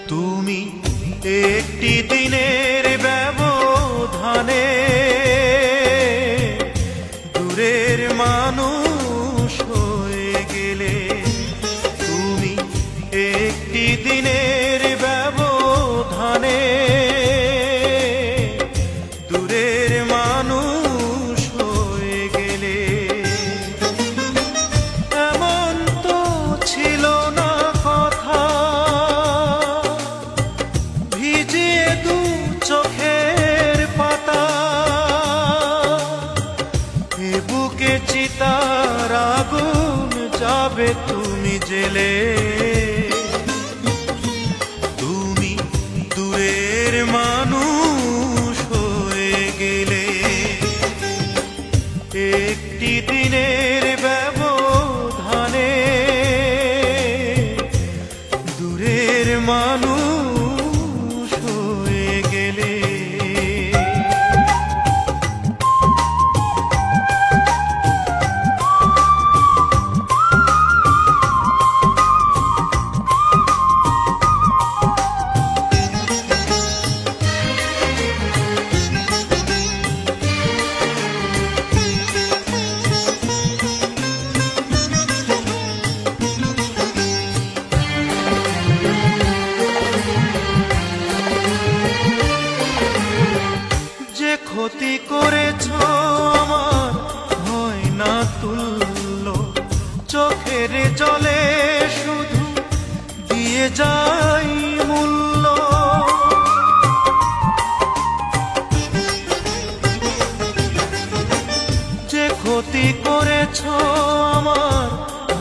তুমি একটি দিনের ব্যবধানে দূরের মানুষ হয়ে গেলে। তুমি একটি দিনের ব্যবধানে দূরের মানুষ হয়ে গেলে। এমন তো ছিল না কথা ভিজিয়ে দু চোখের পাতা, এ বুকে চিতার আগুন যাবে তুমি জেলে। তুমি দূরের মানুষ হয়ে গেলে। একটি দিনের ব্যবধানে দূরের মানুষ হয়ে গেলে। ক্ষতি করেছ আমার হয় না তুল্য, চোখের জলে শুধু দিয়ে যাই মূল্য। যে ক্ষতি করেছ আমার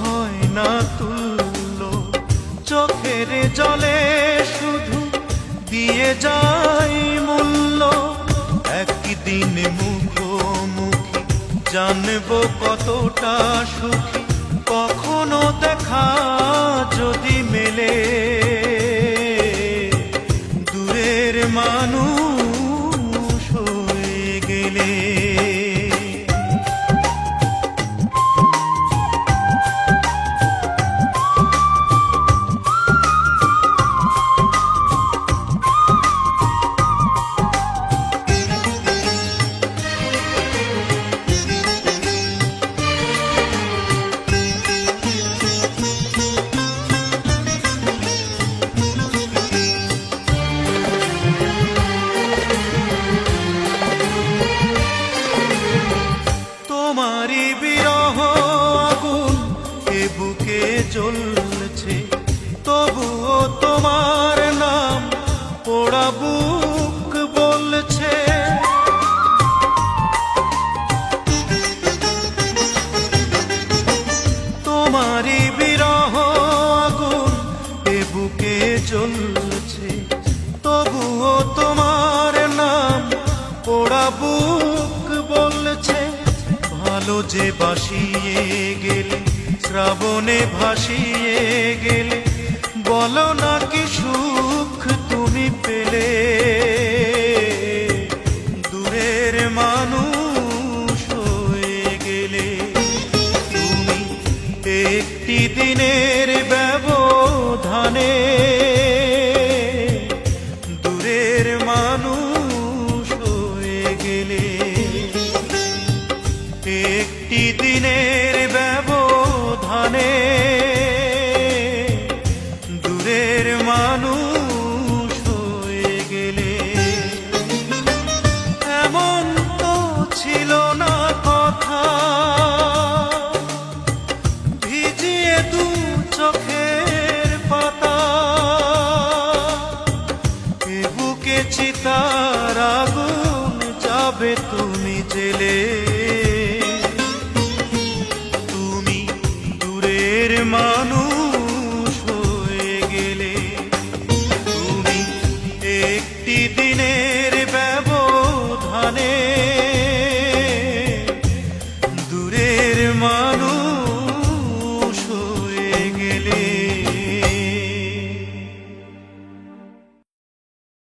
হয় না তুল্য, চোখের জলে শুধু দিয়ে যাই মূল্য। একদিন মুখোমুখি জানবো কতটা সুখী, কখনো দেখা যদি মেলে। দূরের মানুষ হয়ে গেলে। তোমারই বিরহ আগুন এ বুকে জ্বলছে, তবুও তোমার নাম পোড়া বুক বলছে। তোমারই বিরহ আগুন এ বুকে জ্বলছে, তবুও তোমার নাম পোড়া বুক বলছে। ভালো যে বাসিয়ে গেলে, শ্রাবণে ভাসিয়ে গেলে, বলো না কি সুখ তুমি পেলে। দূরের মানুষ হয়ে গেলে। তুমি একটি দিনের ব্যবধানে দূরের মানুষ হয়ে গেলে। একটি দিনের ব্যবধানে দূরের মানুষ হয়ে গেলে। এমন তো ছিল না কথা ভিজিয়ে দু চোখের পাতা, এ বুকে চিতার আগুন যাবে তুমি জেলে। মানুষ হয়ে গেলে। তুমি একটি দিনের ব্যবধানে